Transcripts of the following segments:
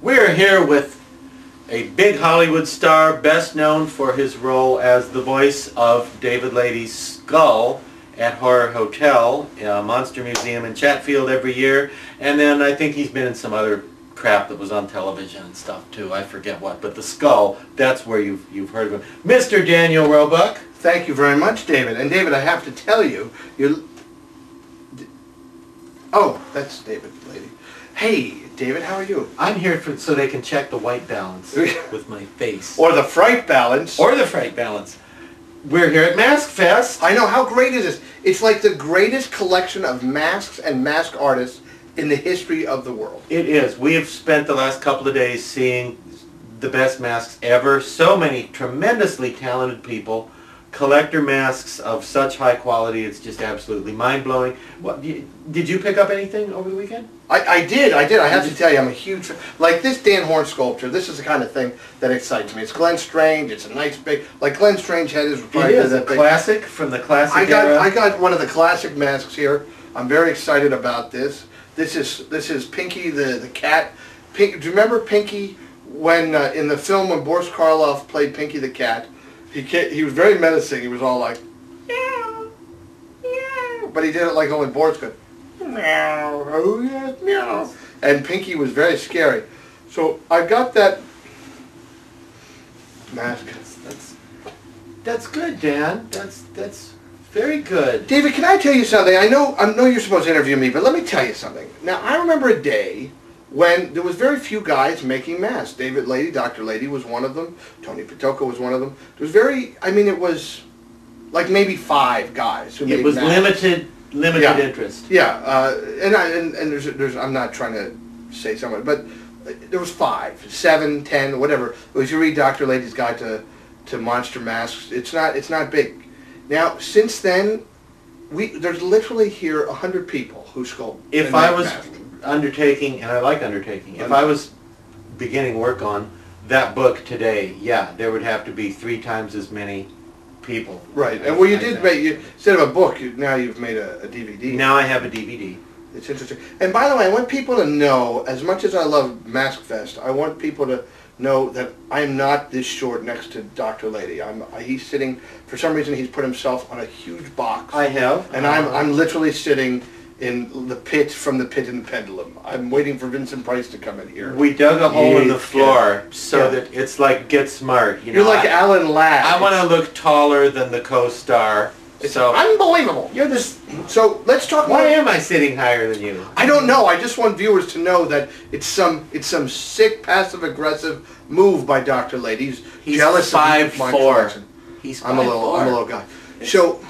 We're here with a big Hollywood star, best known for his role as the voice of David Lady's Skull at Horror Hotel, Monster Museum in Chatfield every year. And then I think he's been in some other crap that was on television and stuff too. I forget what, but the Skull, that's where you've heard of him. Mr. Daniel Roebuck. Thank you very much, David. And David, I have to tell you, oh, that's David Lady. Hey, David, how are you? I'm here so they can check the white balance with my face. Or the fright balance. Or the fright balance. We're here at MASKFEST. I know, how great is this? It's like the greatest collection of masks and mask artists in the history of the world. It is. We have spent the last couple of days seeing the best masks ever. So many tremendously talented people. Collector masks of such high quality, it's just absolutely mind-blowing. Did you pick up anything over the weekend? I did. I have to tell you, I'm a huge fan. Like this Dan Horn sculpture, this is the kind of thing that excites me. It's Glenn Strange, it's a nice big, like Glenn Strange head is probably a classic from the classic era. I got one of the classic masks here. I'm very excited about this. This is Pinky the cat. Do you remember Pinky when in the film when Boris Karloff played Pinky the cat? He was very menacing. He was all like, meow, meow. But he did it like only Boris could. Meow, oh yes, meow. And Pinky was very scary. So I got that mask. That's good, Dan. That's very good. David, can I tell you something? I know you're supposed to interview me, but let me tell you something. Now, I remember a day when there was very few guys making masks. David Lady, Dr. Lady was one of them. Tony Patoka was one of them. It was it was like maybe 5 guys who made masks. It was limited interest. Yeah, and there's I'm not trying to say someone, but there was 5, 7, 10, whatever. If you read Dr. Lady's Guide to Monster Masks, it's not big. Now, since then, there's literally here 100 people who sculpt. If I was undertaking, and I like undertaking, if I was beginning work on that book today, yeah, there would have to be 3 times as many people. Right, and well, you did make, instead of a book, now you've made a DVD. Now I have a DVD. It's interesting. And by the way, I want people to know, as much as I love MASKFEST, I want people to know that I'm not this short next to Dr. Lady. He's sitting, for some reason he's put himself on a huge box. I have. And I'm literally sitting in the pit from the Pit and the Pendulum. I'm waiting for Vincent Price to come in here. We dug a hole in the floor so that it's like Get Smart. You know, you're like Alan Ladd. I want to look taller than the co-star. It's unbelievable. You're this. So let's talk. Why am I sitting higher than you? I don't know. I just want viewers to know that it's some sick passive aggressive move by Dr. Lady. He's jealous of my collection. He's 5'4". I'm a little guy. So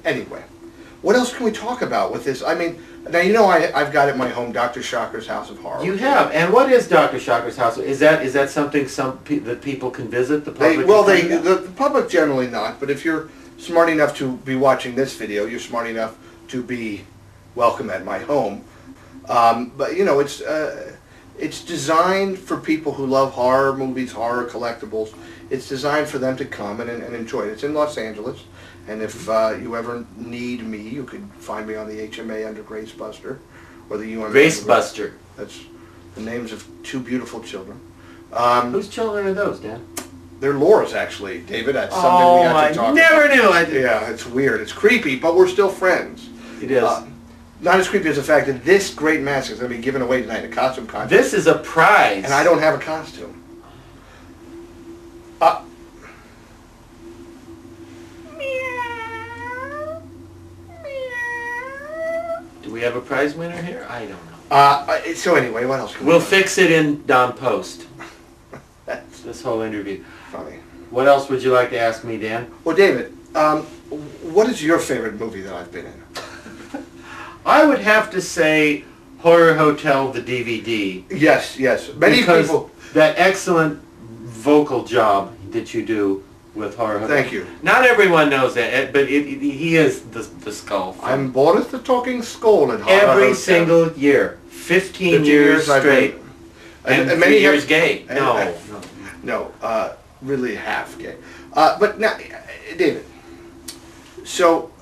anyway, what else can we talk about with this? I mean, now you know I've got at my home Dr. Shocker's House of Horror. You have, and what is Dr. Shocker's House? Is that something that people can visit? The public? The public generally not, but if you're smart enough to be watching this video, you're smart enough to be welcome at my home. But you know, it's designed for people who love horror movies, horror collectibles. It's designed for them to come and enjoy it. It's in Los Angeles, and if you ever need me, you could find me on the HMA under Grace Buster, or the UMA. Grace Buster. That's the names of 2 beautiful children. Whose children are those, Dan? They're Laura's, actually, David. That's something we have to talk about. I never knew. Yeah, it's weird. It's creepy, but we're still friends. It is. Not as creepy as the fact that this great mask is going to be given away tonight in a costume contest. This is a prize. And I don't have a costume. Do we have a prize winner here? I don't know. So anyway, what else can we'll fix it in Don Post. That's this whole interview. Funny. What else would you like to ask me, Dan? Well, David, what is your favorite movie that I've been in? I would have to say Horror Hotel, the DVD. Yes, yes. Many people. That excellent vocal job that you do with Horror Hotel. Thank you. Not everyone knows that, but he is the Skull. I'm Boris the Talking Skull at Horror Hotel. Every single year. 15 years straight. And 3 years gay. No, really half gay. But now, David, so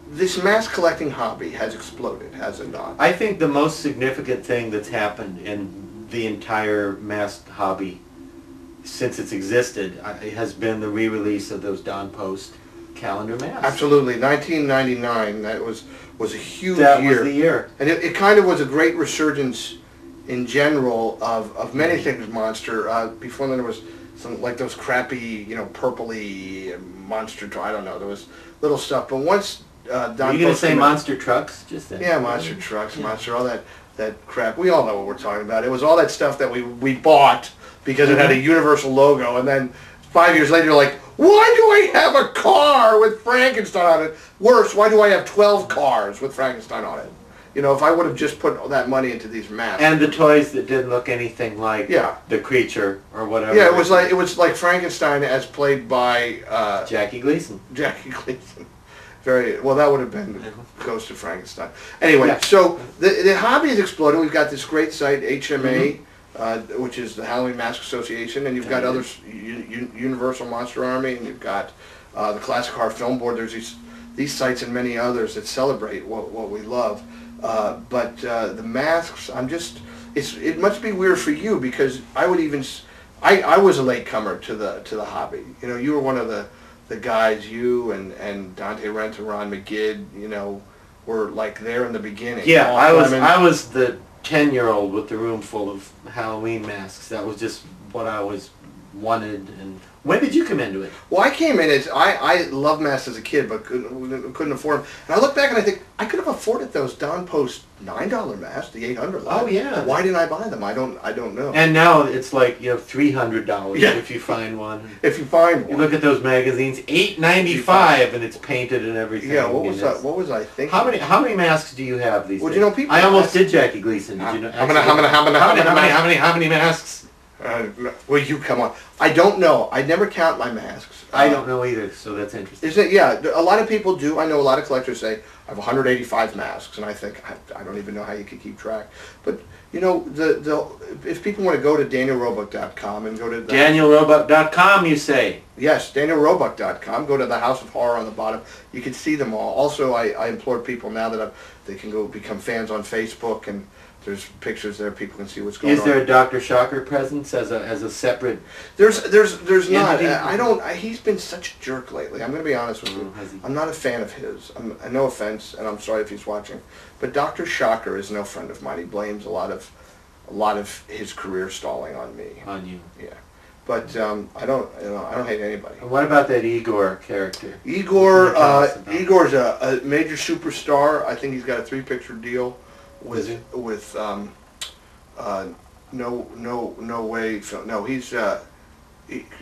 this mask collecting hobby has exploded, has it not? I think the most significant thing that's happened in the entire mask hobby since it's existed has been the re-release of those Don Post calendar masks. Absolutely. 1999, that was a huge year. That was the year. And it kind of was a great resurgence in general of many things Monster. Before then there was some, like those crappy, purpley Monster, I don't know, there was little stuff. But once Don Post... Are you going to say Monster Trucks? Just then? Yeah, Monster Trucks, Monster, all that crap. We all know what we're talking about. It was all that stuff that we bought because it had a Universal logo, and then 5 years later you're like, why do I have a car with Frankenstein on it? Worse, why do I have 12 cars with Frankenstein on it? If I would have just put that money into these masks. And the toys that didn't look anything like the creature or whatever. Yeah, it was like Frankenstein as played by Jackie Gleason. Jackie Gleason. Very well. That would have been Ghost of Frankenstein. Anyway, so the hobby has exploded. We've got this great site, HMA, which is the Halloween Mask Association, and you've got others, Universal Monster Army, and you've got the Classic Horror Film Board. There's these sites and many others that celebrate what we love. But the masks, it must be weird for you because I was a latecomer to the hobby. You were one of the guys, you and Dante Rent and Ron McGid, were like there in the beginning. Yeah, I was the 10-year-old with the room full of Halloween masks. That was just what I always wanted. And when did you come into it? Well, I came in as I loved masks as a kid, but couldn't afford them. And I look back and I think I could have afforded those Don Post $9 masks, the 800 line. Oh yeah. Why didn't I buy them? I don't know. And now it's like $300 if you find one. If you find one. You look at those magazines, $8.95, and it's painted and everything. Yeah. What was I thinking? How many masks do you have these days? People. I almost did Jackie Gleason. Did you know? How many masks? Well, you come on. I don't know. I never count my masks. I don't know either, so that's interesting. Isn't it? Yeah, a lot of people do. I know a lot of collectors say, I have 185 masks, and I think, I don't even know how you could keep track. But, if people want to go to DanielRoebuck.com and go to... DanielRoebuck.com, you say? Yes, DanielRoebuck.com. Go to the House of Horror on the bottom. You can see them all. Also, I implore people now that they can go become fans on Facebook, and there's pictures there. People can see what's going on. Is there a Dr. Shocker presence as a separate? There's not. I don't. He's been such a jerk lately. I'm going to be honest with you. I'm not a fan of his. No offense, and I'm sorry if he's watching, but Dr. Shocker is no friend of mine. He blames a lot of his career stalling on me. On you. Yeah. But I don't hate anybody. And what about that Igor character? Igor's a major superstar. I think he's got a 3-picture deal with no way. No, he's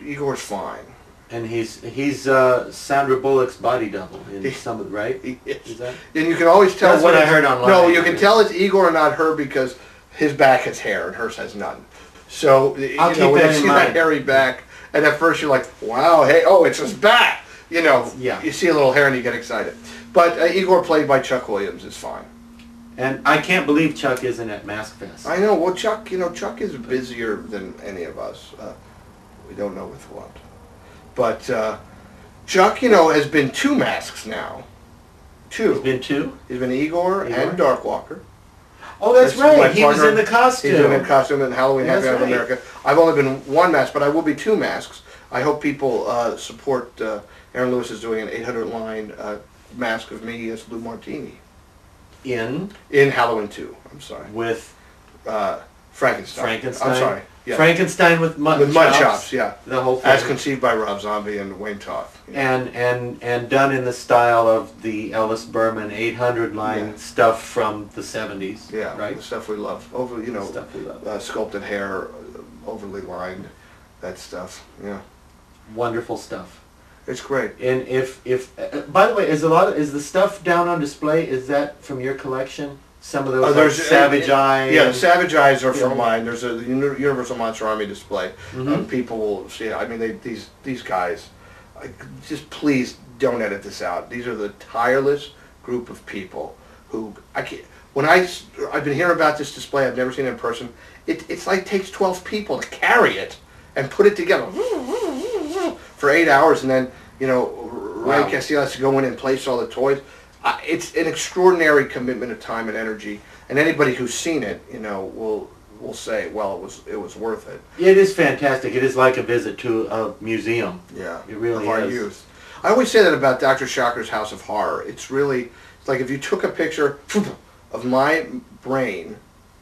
Igor's fine. And he's Sandra Bullock's body double in some of the, right? Is that? And you can always tell. That's what I heard online. No, you can tell it's Igor and not her because his back has hair and hers has none. So when you see that hairy back, and at first you're like, wow, hey, oh, it's his back. Yeah. You see a little hair and you get excited. But Igor, played by Chuck Williams, is fine. And I can't believe Chuck isn't at MASKFEST. I know. Well, Chuck is busier than any of us. We don't know with what. But Chuck, has been 2 masks now. 2. He's been 2? He's been Igor and Darkwalker. Oh, that's right. He was in the costume. He's in the costume in Halloween Happy Hour of America. I've only been 1 mask, but I will be 2 masks. I hope people support. Aaron Lewis is doing an 800-line mask of me as Lou Martini. In Halloween 2. I'm sorry. With Frankenstein. I'm sorry. Yeah. Frankenstein with mutton chops. Yeah. The whole thing. As conceived by Rob Zombie and Wayne Toth. And done in the style of the Ellis Berman 800-line stuff from the 70s. Yeah. Right. The stuff we love. Stuff we love. Sculpted hair, overly lined, that stuff. Yeah. Wonderful stuff. It's great. And if by the way, is the stuff down on display? Is that from your collection? Some of those Savage Eye. Yeah, the Savage Eyes are from mine. There's a Universal Monster Army display. People will see it. I mean, these guys. Just please don't edit this out. These are the tireless group of people who I can't. When I've been hearing about this display, I've never seen it in person. It's like it takes 12 people to carry it and put it together for 8 hours, and then Ray Castillo has to go in and place all the toys. It's an extraordinary commitment of time and energy, and anybody who's seen it, will will say, well, it was worth it. It is fantastic. It is like a visit to a museum. Yeah, it really of our is. youth. I always say that about Dr. Schocker's House of Horror. It's like if you took a picture of my brain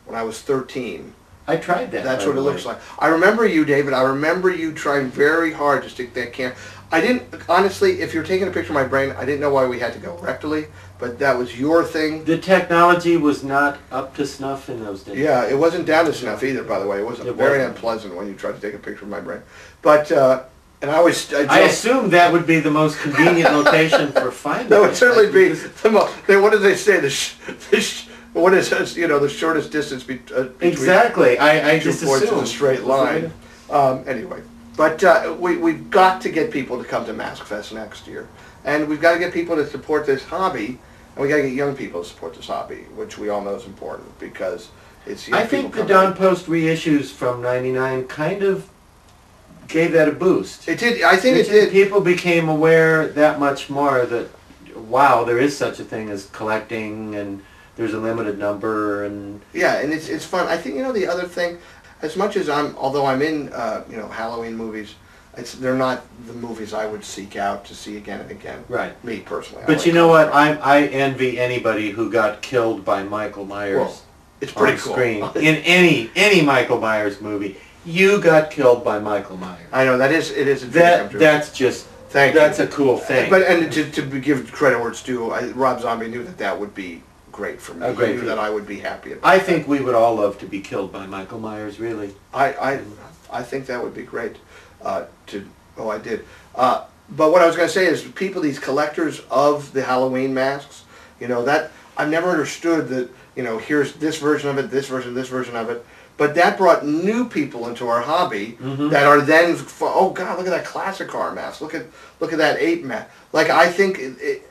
when I was 13. I tried that. That's what it looks like. I remember you, David. I remember you trying very hard to stick that camera. I didn't, honestly, if you're taking a picture of my brain, I didn't know why we had to go rectally, but that was your thing. The technology was not up to snuff in those days. Yeah, it wasn't down to snuff either, by the way. It wasn't very unpleasant when you tried to take a picture of my brain. But, and I assumed that would be the most convenient location for finding that would certainly be the most, what did they say, what is, the shortest distance between exactly. I two just points in assumed. a straight line. Anyway, but we've got to get people to come to MASKFEST next year, and we've got to get people to support this hobby, and we got to get young people to support this hobby, which we all know is important because it's young people. I think the Don Post reissues from '99 kind of gave that a boost. It did. I think it did. People became aware that much more that, wow, there is such a thing as collecting, and there's a limited number, and yeah, and it's fun. I think the other thing, as much as although I'm in Halloween movies, they're not the movies I would seek out to see again and again. Right. Me personally. But you know what? I envy anybody who got killed by Michael Myers. Well, it's pretty on cool. Screen in any Michael Myers movie. You got killed by Michael Myers. I know it is a dream. That's just that's a cool thing. But and to give credit where it's due, Rob Zombie knew that would be great for me. He knew that I would be happy about I think we would all love to be killed by Michael Myers, really. I think that would be great. I did. But what I was going to say is these collectors of the Halloween masks, that I've never understood that, here's this version of it, this version of it. But that brought new people into our hobby that are then, oh God, look at that classic car mask. Look at that ape mask. Like, I think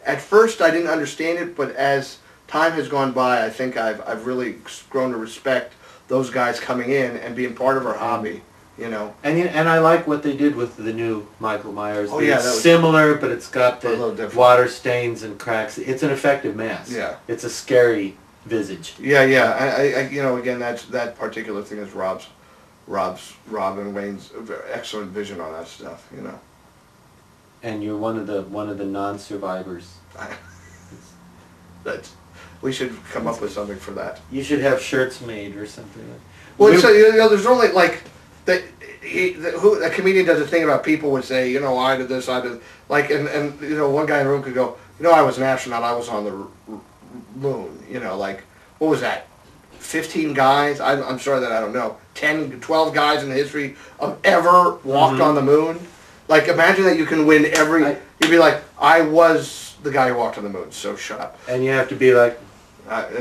at first I didn't understand it, but as time has gone by, I think I've really grown to respect those guys coming in and being part of our hobby. And I like what they did with the new Michael Myers. Oh yeah, it's similar, but it's got the water stains and cracks. It's an effective mask. Yeah, it's a scary visage. Yeah. Again, that particular thing is Rob and Wayne's excellent vision on that stuff. And you're one of the non-survivors. We should come up with something for that. You should have shirts made or something. Well, there's only like a comedian does a thing about people would say, I did this, I did and one guy in the room could go, I was an astronaut, I was on the moon. What was that? 15 guys? I'm sorry that I don't know. 10, 12 guys in the history of ever walked on the moon. Like, imagine that you can win you'd be like, I was the guy who walked on the moon, so shut up. And you have to be like,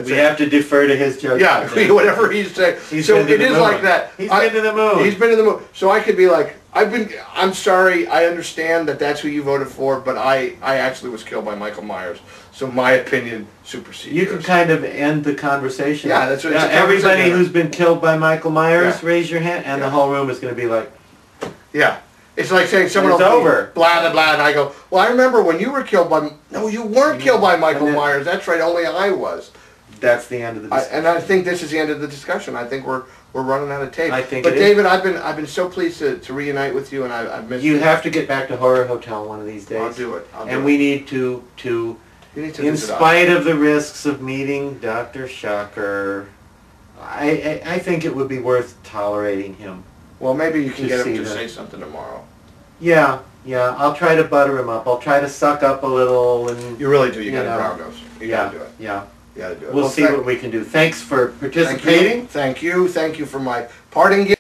we have to defer to his judgment. Yeah, whatever he's saying. So it is like that. He's been to the moon. He's been to the moon. So I could be like, I'm sorry, I understand that that's who you voted for, but I actually was killed by Michael Myers. So my opinion supersedes yours. You can kind of end the conversation. Yeah, that's what it's everybody who's been killed by Michael Myers, raise your hand, and the whole room is going to be like... Yeah. It's like saying someone else, over. Blah, blah, blah, and I go, well, I remember when you were killed by... No, you weren't killed by Michael Myers. That's right, only I was. That's the end of the discussion. And I think this is the end of the discussion. I think we're running out of tape. I think but David, I've been so pleased to reunite with you, and I've missed you. You have to get back to Horror Hotel one of these days. I'll do it. And we need to in spite of the risks of meeting Dr. Shocker, I think it would be worth tolerating him. Well, maybe you can get him to say something tomorrow. Yeah. I'll try to butter him up. I'll try to suck up a little, and you really do. You got to brown nose. You got to do it. Yeah. You got to do it. We'll see what we can do. Thanks for participating. Thank you for my parting gift.